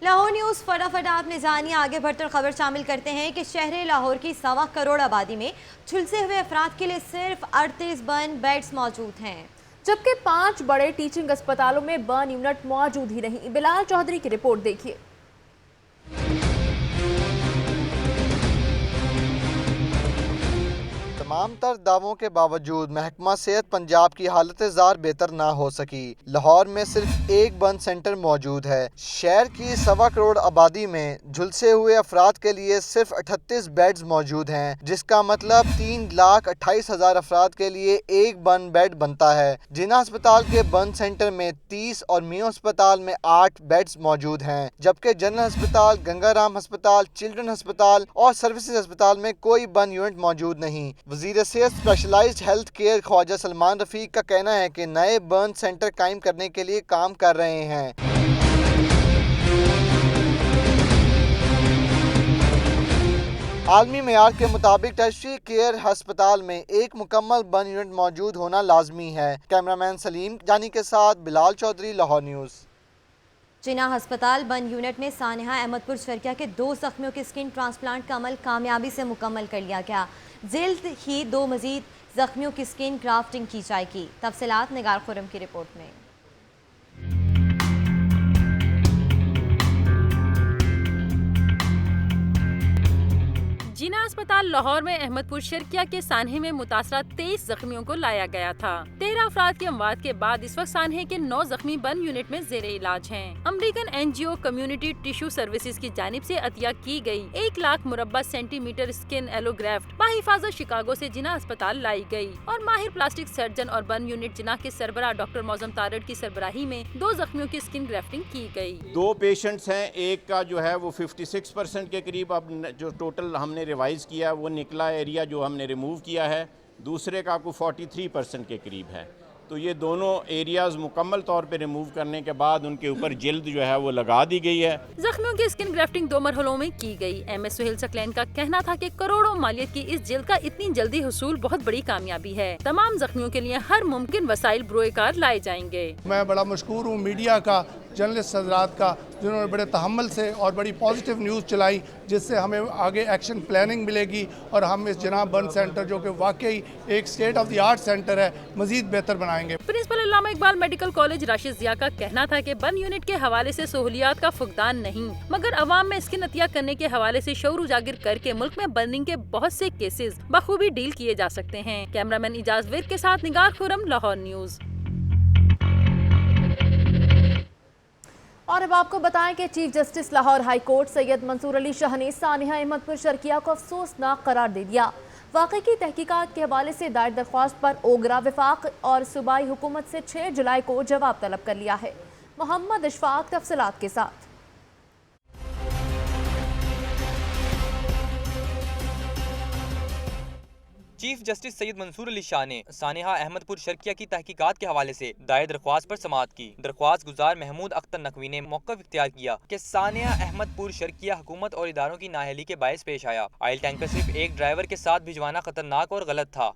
लाहौर न्यूज फटाफट आपने जानिए। आगे बढ़कर खबर शामिल करते हैं कि शहर लाहौर की 1.25 करोड़ आबादी में झुलसे हुए अफराद के लिए सिर्फ 38 बर्न बेड्स मौजूद हैं, जबकि 5 बड़े टीचिंग अस्पतालों में बर्न यूनिट मौजूद ही नहीं। बिलाल चौधरी की रिपोर्ट देखिए। तमाम तर दावों के बावजूद महकमा सेहत पंजाब की हालत ज़ार बेहतर ना हो सकी। लाहौर में सिर्फ एक बर्न सेंटर मौजूद है। शहर की 1.25 करोड़ आबादी में झुलसे हुए अफराद के लिए सिर्फ 38 बेड्स मौजूद हैं, जिसका मतलब 3,28,000 अफराद के लिए एक बर्न बेड बनता है। जिना अस्पताल के बर्न सेंटर में 30 और मियो अस्पताल में 8 बेड्स मौजूद हैं, जबकि जनरल अस्पताल, गंगाराम अस्पताल, चिल्ड्रन अस्पताल और सर्विसेज अस्पताल में कोई बर्न यूनिट मौजूद नहीं। वज़ीर सेहत specialised health care Khawaja Salman Rafiq का कहना है कि नए बर्न सेंटर कायम करने के लिए काम कर रहे हैं। आलमी मेयार के मुताबिक टर्शरी केयर अस्पताल में एक मुकम्मल बर्न यूनिट मौजूद होना लाजमी है। कैमरामैन सलीम जानी के साथ बिलाल चौधरी, लाहौर न्यूज़। जिना अस्पताल बर्न यूनिट में सानिहा अहमदपुर शर्किया के 2 जख्मियों के स्किन ट्रांसप्लांट का अमल कामयाबी से मुकम्मल कर लिया गया। जल्द ही 2 मजीद जख्मियों की स्किन ग्राफ्टिंग की जाएगी। तफसीलात निगार खुरम की रिपोर्ट में। जिना अस्पताल लाहौर में अहमदपुर शर्किया के सानहे में मुतासरा 23 जख्मियों को लाया गया था। 13 अफराद की अमवात के बाद इस वक्त सानहे के 9 जख्मी बर्न यूनिट में जेरे इलाज हैं। American NGO community tissue services की जानिब से अतिया की गई 1 लाख मुरब्बा सेंटीमीटर स्किन एलोग्राफ्ट बाहिफाजत शिकागो से जिना अस्पताल लाई गई और माहिर प्लास्टिक सर्जन और बर्न यूनिट जिना के सरबराह डॉक्टर मौजम तारड़ की सरबराही में 2 जख्मियों की स्किन ग्राफ्टिंग की गई। 2 पेशेंट्स हैं, एक का जो है वो 56% के करीब अब जो टोटल हमने रिवाइज किया वो निकला एरिया जो हमने रिमूव किया है, दूसरे का आपको 43% के करीब है। तो ये दोनों एरियाज मुकम्मल तौर पे रिमूव करने के बाद उनके ऊपर जिल्द जो है वो लगा दी गई है। जख्मियों की स्किन ग्राफ्टिंग 2 मरहलों में की गई। MS सुहेल सकलैन का कहना था कि करोड़ों मालियत की इस जिल्द का इतनी जल्दी हुसूल बहुत बड़ी कामयाबी है। तमाम जख्मियों के लिए हर मुमकिन वसाइल बरोएकार लाए जाएंगे। मैं बड़ा मशकूर हूँ मीडिया का, जर्नलिस्ट हजरात का, जिन्होंने बड़े तहम्मुल से और बड़ी पॉजिटिव न्यूज़ चलाई, जिससे हमें आगे एक्शन प्लानिंग मिलेगी और हम इस जिना बर्न सेंटर जो कि वाकई एक state of the art centre है, मजीद बेहतर बनाएंगे। प्रिंसिपल अल्लामा इकबाल मेडिकल कॉलेज राशिद जिया का कहना था कि बर्न यूनिट के हवाले से सहूलियात का फुकदान नहीं, मगर अवाम में स्किन अतिया करने के हवाले से शऊर उजागर करके मुल्क में बर्निंग के बहुत से केसेस बखूबी डील किए जा सकते हैं। कैमरामैन इजाज विर के साथ निगार खुरम, लाहौर न्यूज़। और अब आपको बताएं कि chief justice Lahore high court Syed Mansoor Ali Shah ने सानिहा अहमदपुर शर्किया को अफसोसनाक करार दे दिया। वाक़े की तहकीकात के हवाले से दायर दरख्वास्त पर ओगरा वफाक और सूबाई हुकूमत से 6 जुलाई को जवाब तलब कर लिया है। मोहम्मद इशफाक तफसीलात के साथ। चीफ जस्टिस सैयद मंसूर अली शाह ने सानिहा अहमदपुर शर्किया की तहकीकात के हवाले से दायर दरख्वास्त पर समाअत की। दरख्वास्त गुजार महमूद अख्तर नकवी ने मौक़िफ़ इख्तियार किया कि सानिहा अहमदपुर शर्किया हुकूमत और इदारों की नाअहली के बायस पेश आया। ऑयल टैंकर सिर्फ एक ड्राइवर के साथ भिजवाना खतरनाक और गलत था।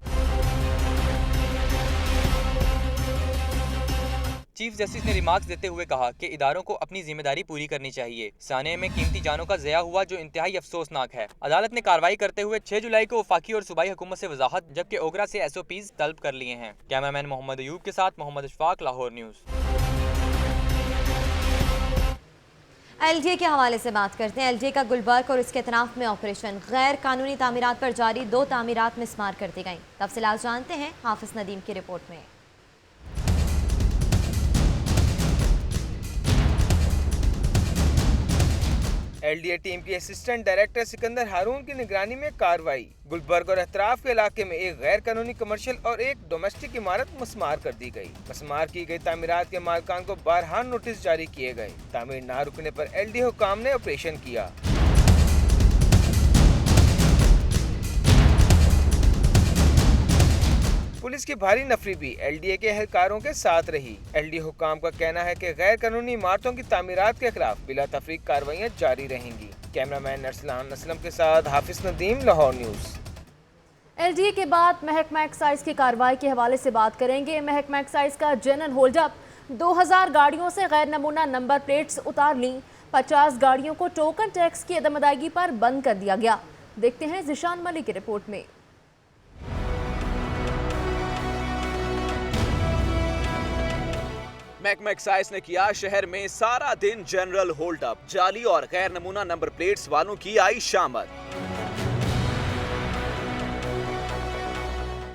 चीफ जस्टिस ने रिमार्क्स देते हुए कहा कि इदारों को अपनी जिम्मेदारी पूरी करनी चाहिए। सानिया में कीमती जानों का ज़या हुआ जो इंतहाई अफसोसनाक है। अदालत ने कार्रवाई करते हुए 6 जुलाई को वफाकी और सूबाई हुकूमत से वजाहत जबकि ओगरा से SOPs तलब कर लिए हैं। कैमरामैन मोहम्मद अयूब के साथ मोहम्मद इशफाक, लाहौर न्यूज़। एलडीए के हवाले से बात करते हैं। एलडीए का गुलबर्ग और इसके अतराफ में ऑपरेशन, गैर कानूनी तामीरात पर जारी 2 तामीरात मिसमार कर दी गई। तफसीलात जानते हैं हाफिज नदीम की रिपोर्ट में। एलडीए टीम की असिस्टेंट डायरेक्टर सिकंदर हारून की निगरानी में कार्रवाई। गुलबर्ग और अतराफ के इलाके में एक गैर कानूनी कमर्शियल और एक डोमेस्टिक इमारत मस्मार कर दी गई। मस्मार की गई तामीरात के मालिकान को बारहा नोटिस जारी किए गए। तामीर न रुकने पर एलडीए हुकाम ने ऑपरेशन किया। पुलिस की भारी नफरी भी एलडीए के एहलकारों के साथ रही। एलडीए हुकाम का कहना है कि गैर कानूनी इमारतों की तामीरात के खिलाफ बिला तफरीक कार्रवाइयां जारी रहेंगी। कैमरामैन अरसलान असलम के साथ हाफिज नदीम, लाहौर न्यूज़। एलडीए के बाद महकमा एक्साइज की कार्रवाई के हवाले से बात करेंगे। महकमा एक्साइज का जनरल होल्डअप, 2000 गाड़ियों से गैर नमूना नंबर प्लेट्स उतार ली। 50 गाड़ियों को टोकन टैक्स की अदम अदायगी पर बंद कर दिया गया। देखते हैं जिशान मलिक की रिपोर्ट में। महकमा एक्साइज ने किया शहर में सारा दिन जनरल होल्ड अप। जाली और गैर नमूना नंबर प्लेट्स वालों की आई Shamad.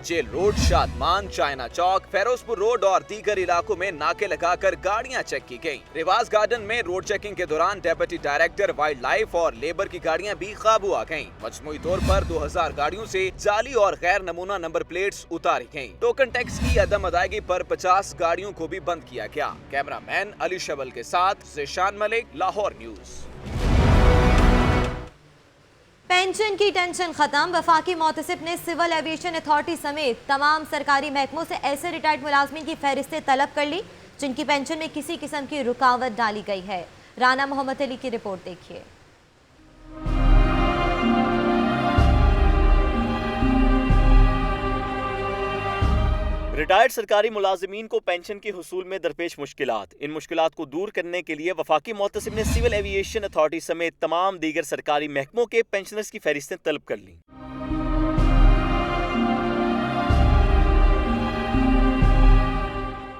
Jail road, Shadman, China चौक, फेरोजपुर रोड और दीगर इलाकों में नाके लगाकर गाड़ियां चेक की गयी। रिवाज गार्डन में रोड चेकिंग के दौरान डेप्यूटी डायरेक्टर वाइल्ड लाइफ और लेबर की गाड़ियां भी काबू आ गयी। मजमूई तौर पर 2000 गाड़ियों से जाली और गैर नमूना नंबर प्लेट्स उतारी गयी। टोकन टैक्स की अदम अदायगी पर 50 गाड़ियों को भी बंद किया गया। कैमरामैन अली शबल के साथ जिशान मलिक, लाहौर न्यूज़। पेंशन की टेंशन खत्म। वफाकी मोतसिब ने सिविल एविएशन अथॉरिटी समेत तमाम सरकारी महकमों से ऐसे रिटायर्ड मुलाजमीन की फहरिस्तें तलब कर ली जिनकी पेंशन में किसी किस्म की रुकावट डाली गई है। राना मोहम्मद अली की रिपोर्ट देखिए। रिटायर्ड सरकारी मुलाजिमीन को पेंशन के हुसूल में दरपेश मुश्किलात। इन मुश्किलात को दूर करने के लिए वफाकी मोतसिब ने सिविल एविएशन अथॉरिटी समेत तमाम दीगर सरकारी महकमों के पेंशनर्स की फहरिस्तें तलब कर ली।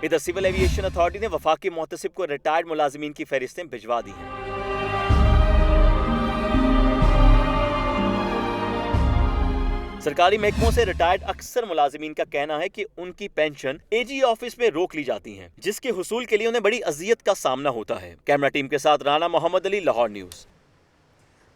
इधर सिविल एविएशन अथॉरिटी ने वफाकी मोतसिब को रिटायर्ड मुलाजिमीन की फहरिस्तें भिजवा दी हैं। सरकारी महकमों से रिटायर्ड अक्सर मुलाजिमीन का कहना है कि उनकी पेंशन एजी ऑफिस में रोक ली जाती है, जिसके हुसूल के लिए उन्हें बड़ी अजियत का सामना होता है। कैमरा टीम के साथ राना मोहम्मद अली, लाहौर न्यूज़।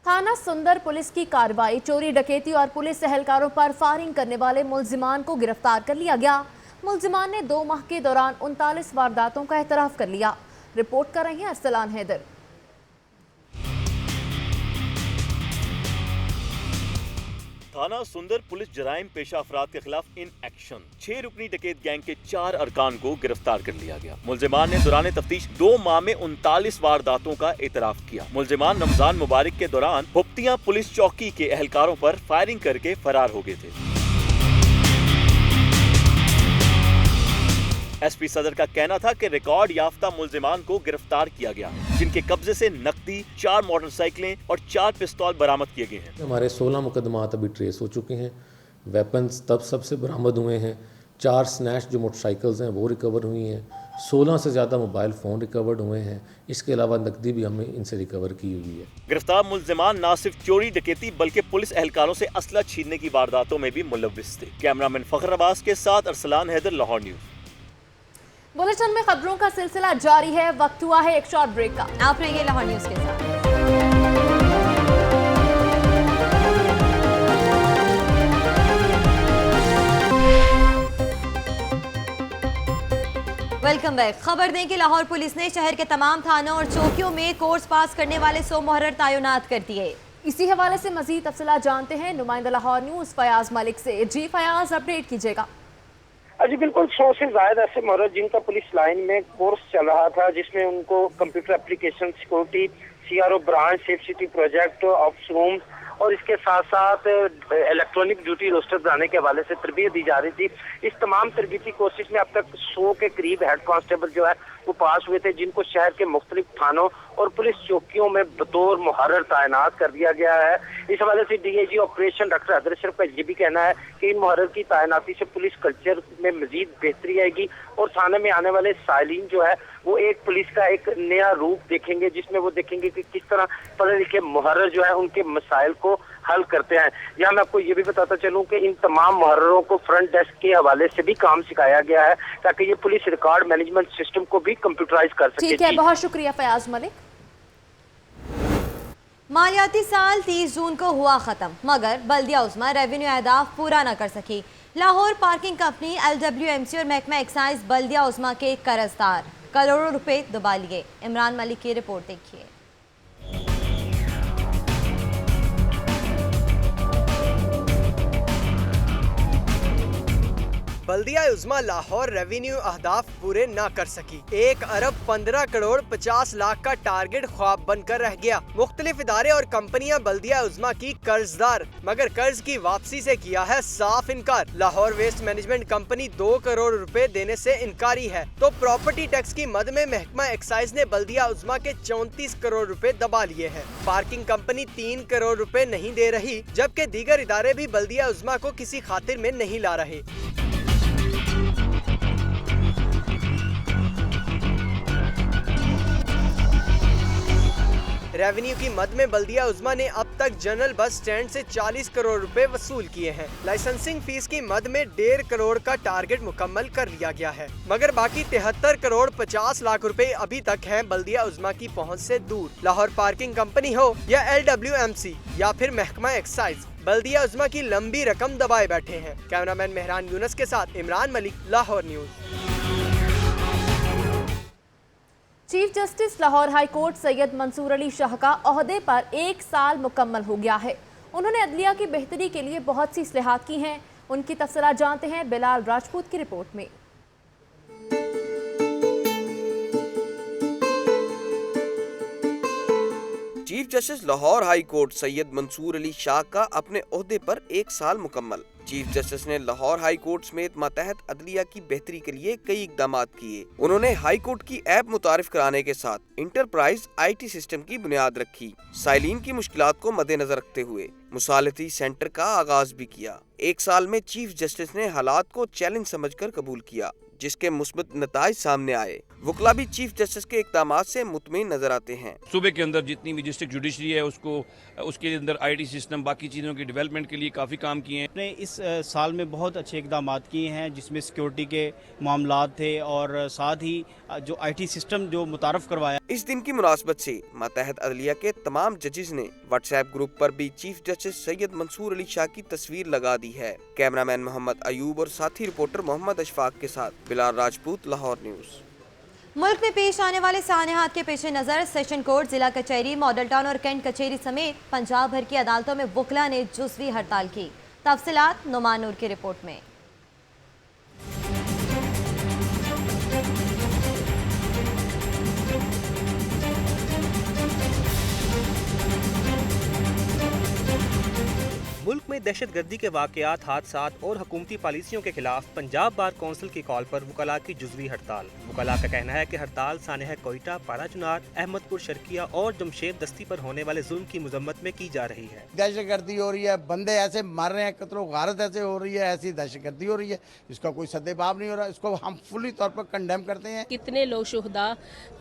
थाना सुंदर पुलिस की कार्रवाई, चोरी डकैती और पुलिस एहलकारों पर फायरिंग करने वाले मुलजिमान को गिरफ्तार कर लिया गया। मुलजिमान ने 2 माह के दौरान 39 वारदातों का एतराफ़ कर लिया। रिपोर्ट कर रही हैं अरसलान हैदर। थाना सुंदर पुलिस जराइम पेशा अफराद के खिलाफ इन एक्शन 6 रुकनी डकैत गैंग के 4 अरकान को गिरफ्तार कर लिया गया। मुलजिमान ने दौरान तफ्तीश 2 माह में 39 वारदातों का एतराफ किया। मुलजिमान रमजान मुबारक के दौरान भुप्तियां पुलिस चौकी के एहलकारों पर फायरिंग करके फरार हो गए थे। एसपी सदर का कहना था कि रिकॉर्ड याफ्ता मुलजिमान को गिरफ्तार किया गया, जिनके कब्जे से नकदी, 4 मोटरसाइकिलें और 4 पिस्तौल बरामद किए गए हैं। हमारे 16 मुकदमात अभी ट्रेस हो चुके हैं। वेपन्स तब सबसे बरामद हुए हैं। 4 स्नैच जो मोटरसाइकिल्स हैं वो रिकवर हुई हैं। 16 से ज़्यादा मोबाइल फ़ोन रिकवर्ड हुए हैं। इसके अलावा नकदी भी हमने इनसे रिकवर की हुई है। गिरफ्तार मुलजिमान न सिर्फ चोरी डकैती बल्कि पुलिस एहलकारों से असला छीनने की वारदातों में भी मुलव्विस थे। कैमरामैन फखर अब्बास के साथ अरसलान हैदर, लाहौर न्यूज़। बुलेटिन में खबरों का सिलसिला जारी है। वक्त हुआ है एक शॉर्ट ब्रेक का। आप रहिए लाहौर न्यूज़ के साथ। Welcome back. खबर दें कि लाहौर पुलिस ने शहर के तमाम थानों और चौकियों में कोर्स पास करने वाले 100 मुहर्रर तैनात कर दिए। इसी हवाले से मजीद तफसीलात जानते हैं नुमाइंदा लाहौर न्यूज़ फयाज मलिक से। जी फयाज, अपडेट कीजिएगा। जी बिल्कुल, 100 से ज्यादा ऐसे मुहर्रर जिनका पुलिस लाइन में कोर्स चल रहा था, जिसमें उनको computer application security, CRO branch, safe city project, ops room और इसके साथ साथ इलेक्ट्रॉनिक ड्यूटी रोस्टर बनाने के हवाले से तरबियत दी जा रही थी। इस तमाम तरबियती कोर्सेज में अब तक 100 के करीब हेड कांस्टेबल जो है वो पास हुए थे, जिनको शहर के मुख्तलिफ थानों और पुलिस चौकियों में बतौर मुहर्रर तैनात कर दिया गया है। इस हवाले से DIG operation doctor Haider Ashraf का ये भी कहना है कि इन मुहर्रर की तैनाती से पुलिस कल्चर में मजीद बेहतरी आएगी और थाने में आने वाले साइलिन जो है वो एक पुलिस का एक नया रूप देखेंगे, जिसमें वो देखेंगे कि किस तरह पढ़े लिखे मुहर्रिर जो है उनके मसाइल को हल करते हैं। यहाँ मैं आपको ये भी बताता चलूं कि इन तमाम मुहर्रिरों को फ्रंट डेस्क के हवाले से भी काम सिखाया गया है ताकि ये पुलिस रिकॉर्ड मैनेजमेंट सिस्टम को भी कंप्यूटराइज कर सके। ठीक है, बहुत शुक्रिया फयाज मलिक। मालियाती साल 30 जून को हुआ खत्म, मगर बल्दिया उस्मा रेवेन्यू अहदाफ पूरा न कर सकी। लाहौर पार्किंग कंपनी LWMC और महकमा एक्साइज बल्दिया उस्मा के कर्जदार करोड़ों रुपए दबा लिए। इमरान मलिक की रिपोर्ट देखिए। बल्दिया उज़्मा लाहौर रेवेन्यू अहदाफ पूरे न कर सकी। 1 अरब 15 करोड़ 50 लाख का टारगेट ख्वाब बनकर रह गया। मुख्तलिफ इदारे और कंपनियां बल्दिया उज़्मा की कर्जदार, मगर कर्ज की वापसी से किया है साफ इनकार। Lahore waste management company 2 crore रुपए देने से इनकारी है, तो प्रॉपर्टी टैक्स की मद में महकमा एक्साइज ने बल्दिया उज़्मा के 34 करोड़ रुपए दबा लिए हैं। पार्किंग कंपनी 3 करोड़ रुपए नहीं दे रही, जबकि दीगर इदारे भी बल्दिया उज़्मा को किसी खातिर में नहीं ला रहे। रेवेन्यू की मद में बल्दिया उज़्मा ने अब तक जनरल बस स्टैंड से 40 करोड़ रुपए वसूल किए हैं। लाइसेंसिंग फीस की मद में 1.5 करोड़ का टारगेट मुकम्मल कर लिया गया है, मगर बाकी 73 करोड़ 50 लाख रुपए अभी तक हैं बल्दिया उज़्मा की पहुंच से दूर। लाहौर पार्किंग कंपनी हो या LWMC या फिर महकमा एक्साइज, बल्दिया उज़्मा की लंबी रकम दबाए बैठे हैं। कैमरामैन मेहरान यूनस के साथ Imran Malik, Lahore news. Chief justice Lahore high court Syed Mansoor Ali Shah का ओहदे पर 1 साल मुकम्मल हो गया है। उन्होंने अदलिया की बेहतरी के लिए बहुत सी इस्लाहात की हैं। उनकी तफसीलात जानते हैं बिलाल राजपूत की रिपोर्ट में। Chief justice Lahore high court Syed Mansoor Ali Shah का अपने ओहदे पर 1 साल मुकम्मल। चीफ जस्टिस ने लाहौर हाई कोर्ट समेत मातहत अदलिया की बेहतरी के लिए कई इकदाम किए। उन्होंने हाई कोर्ट की ऐप मुतारिफ कराने के साथ इंटरप्राइज IT सिस्टम की बुनियाद रखी। साइलिन की मुश्किलात को मद्देनजर रखते हुए मुसालती सेंटर का आगाज भी किया। 1 साल में चीफ जस्टिस ने हालात को चैलेंज समझकर कबूल किया, जिसके मुस्बत नताइज सामने आए। वकला भी चीफ जस्टिस के इक़दामात से मुतमईन नजर आते हैं। सूबे के अंदर जितनी भी डिस्ट्रिक्ट जुडिशरी है उसके अंदर IT सिस्टम बाकी चीज़ों की डेवलपमेंट के लिए काफ़ी काम किए हैं। ने इस साल में बहुत अच्छे इक़दाम किए हैं, जिसमें सिक्योरिटी के मामलात थे और साथ ही जो IT सिस्टम जो मुतारफ़ करवाया। इस दिन की मुनासबत से मातहत अदलिया के तमाम जजेस ने व्हाट्सएप ग्रुप पर भी चीफ जस्टिस सैयद मंसूर अली शाह की तस्वीर लगा दी है। कैमरामैन मोहम्मद अयूब और साथी रिपोर्टर मोहम्मद अशफाक के साथ बिलाल राजपूत, लाहौर न्यूज़। मुल्क में पेश आने वाले सानिहात के पेश नज़र सेशन कोर्ट, जिला कचहरी, मॉडल टाउन और कैंट कचहरी समेत पंजाब भर की अदालतों में वकला ने जुज़वी हड़ताल की। तफसीलात नुमान नूर की रिपोर्ट में। मुल्क में दहशतगर्दी के वाक़यात, हादसात और हुकूमती पॉलिसियों के खिलाफ पंजाब बार कौंसिल की कॉल पर वकला की जुज़वी हड़ताल। वकला का कहना है कि हड़ताल सानेहा कोयटा, पारा चुनार, अहमदपुर शर्किया और जमशेद दस्ती पर होने वाले जुल्म की मजम्मत में की जा रही है। दहशतगर्दी हो रही है, बंदे ऐसे मार रहे हैं, कत्लो गारत ऐसे हो रही है, ऐसी दहशतगर्दी हो रही है, इसका कोई सद्देबाब नहीं हो रहा। इसको हम फुली तौर पर कंडेम करते हैं। कितने लोग शुहदा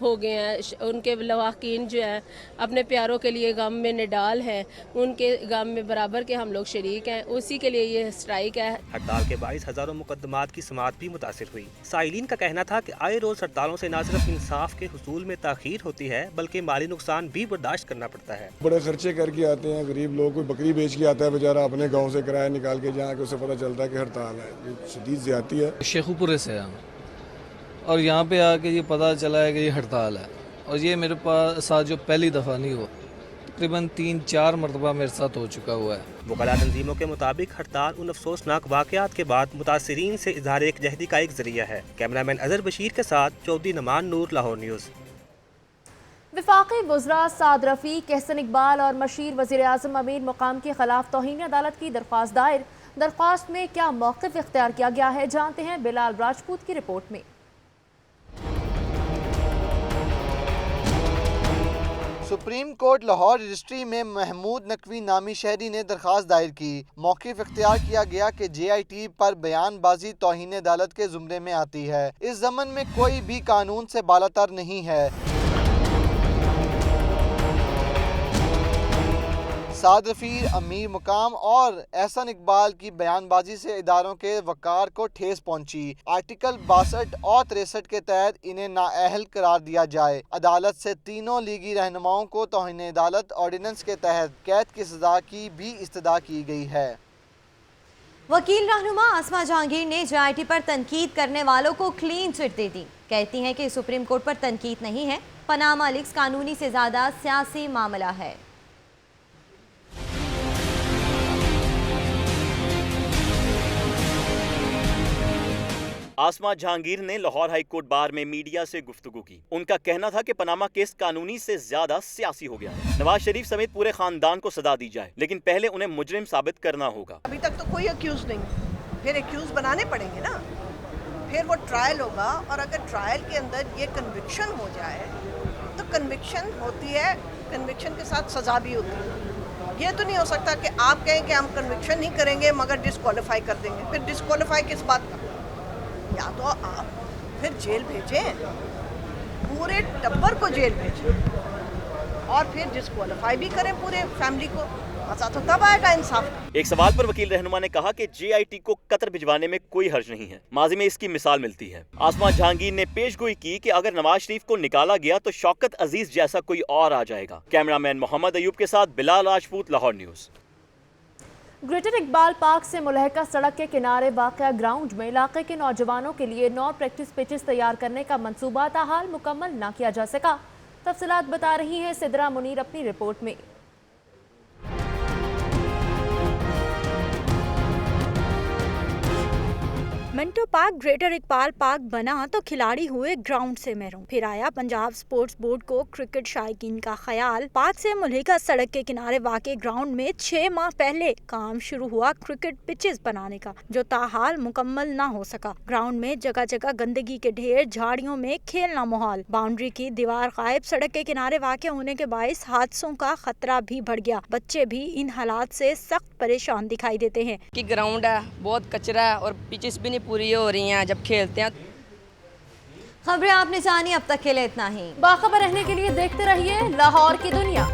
हो गए हैं, उनके लवाकीन जो है अपने प्यारों के लिए गम में निडाल हैं, उनके गम में बराबर के हम लोग शरीक हैं, उसी के लिए ये स्ट्राइक है। हड़ताल के बाईस हजारों मुकदमात की समाअत भी मुतासिर हुई। साइलिन का कहना था कि आए रोज हड़तालों से न सिर्फ इंसाफ के हुसूल में ताखीर होती है, बल्कि माली नुकसान भी बर्दाश्त करना पड़ता है। बड़े खर्चे करके आते हैं गरीब लोग, कोई बकरी बेच के आता है बेचारा अपने गाँव से किराया निकाल के, जहाँ के उसे पता चलता है कि हड़ताल है। ये शदीद ज्यादती है। शेखुपुरे से हम और यहाँ पे आके ये पता चला है कि ये हड़ताल है, और ये मेरे पास साथ जो पहली दफ़ा नहीं हुआ, तकरीबन 3-4 मरतबा मेरे साथ हो चुका हुआ है। वकला तंजीमों के मुताबिक हड़ताल उन अफसोसनाक वाक़यात के बाद मुतासिरीन से इजहार एकजहदी का एक जरिया है। कैमरामैन अजहर बशीर के साथ चौधरी नमान नूर, लाहौर न्यूज़। वफाकी वज़रा साद रफ़ीक, एहसन इकबाल और मशीर वज़ीर आज़म अमीर मुकाम के खिलाफ तौहीन अदालत की दरख्वास्त दायर। दरख्वास्त में क्या मौक़िफ़ इख्तियार किया गया है, जानते हैं बिलाल राजपूत की रिपोर्ट में। सुप्रीम कोर्ट लाहौर रजिस्ट्री में महमूद नकवी नामी शहरी ने दरखास्त दायर की। मौक़िफ़ इख्तियार किया गया कि JIT पर बयानबाजी तौहीन अदालत के ज़ुमरे में आती है। इस ज़मन में कोई भी कानून से बालातर नहीं है। साद रफ़ी, अमीर मुकाम और एहसन इकबाल की बयानबाजी से इदारों के वक़ार को ठेस पहुंची। आर्टिकल 62 और 63 के तहत इन्हें नाअहल करार दिया जाए। अदालत से तीनों लीगी रहनुमाओं को तौहीन अदालत ऑर्डिनेंस के तहत कैद की सज़ा की भी इस्तदा की गई है। वकील रहनुमा आसमा जहांगीर ने JIT पर तनकीद करने वालों को क्लीन चिट दे दी। कहती हैं कि सुप्रीम कोर्ट पर तनकीद नहीं है, पनामा लीक्स कानूनी से ज़्यादा सियासी मामला है। आसमा जहांगीर ने लाहौर हाई कोर्ट बार में मीडिया से गुफ्तगू की। उनका कहना था कि पनामा केस कानूनी से ज्यादा सियासी हो गया है। नवाज शरीफ समेत पूरे खानदान को सजा दी जाए, लेकिन पहले उन्हें मुजरिम साबित करना होगा। अभी तक तो कोई अक्यूज नहीं, फिर अक्यूज बनाने पड़ेंगे ना, फिर वो ट्रायल होगा और अगर ट्रायल के अंदर ये कन्विक्शन हो जाए तो कन्विक्शन होती है, कन्विक्शन के साथ सजा भी होती है। ये तो नहीं हो सकता कि आप कहें कि हम कन्विक्शन नहीं करेंगे मगर डिस्क्वालीफाई कर देंगे। फिर डिस्क्वालीफाई किस बात का? या तो आप फिर जेल भेजें, पूरे टब्बर को जेल भेजें और फिर डिस्क्वालीफाई भी करें पूरे फैमिली को। मजा तो तब आएगा इंसाफ। एक सवाल पर वकील रहनुमा ने कहा कि JIT को कतर भिजवाने में कोई हर्ज नहीं है। माजी में इसकी मिसाल मिलती है। आसमा जहांगीर ने पेशगोई की कि अगर नवाज शरीफ को निकाला गया तो शौकत अजीज जैसा कोई और आ जाएगा। कैमरामैन मोहम्मद अयूब के साथ Bilal Rajput, Lahore news. Greater Iqbal park से मुलहका सड़क के किनारे वाक़या ग्राउंड में इलाके के नौजवानों के लिए 9 प्रैक्टिस पिचेस तैयार करने का मंसूबा ताहाल मुकम्मल ना किया जा सका। तफसीलात बता रही हैं सिद्रा मुनीर अपनी रिपोर्ट में। Minto park greater Iqbal park बना तो खिलाड़ी हुए ग्राउंड से महरूम। फिर आया पंजाब स्पोर्ट्स बोर्ड को क्रिकेट शायकीन का ख्याल। पार्क से मुल्हिका सड़क के किनारे वाक़े ग्राउंड में 6 माह पहले काम शुरू हुआ क्रिकेट पिचेस बनाने का, जो ताहाल मुकम्मल ना हो सका। ग्राउंड में जगह जगह गंदगी के ढेर, झाड़ियों में खेलना माहौल, बाउंड्री की दीवार गायब, सड़क के किनारे वाक़े होने के बाइस हादसों का खतरा भी बढ़ गया। बच्चे भी इन हालात से सख्त परेशान दिखाई देते हैं। कि ग्राउंड है, बहुत कचरा है और पिचेस भी नहीं पूरी हो रही हैं जब खेलते हैं। खबरें आपने जानी, अब तक के लिए इतना ही। बाखबर रहने के लिए देखते रहिए लाहौर की दुनिया।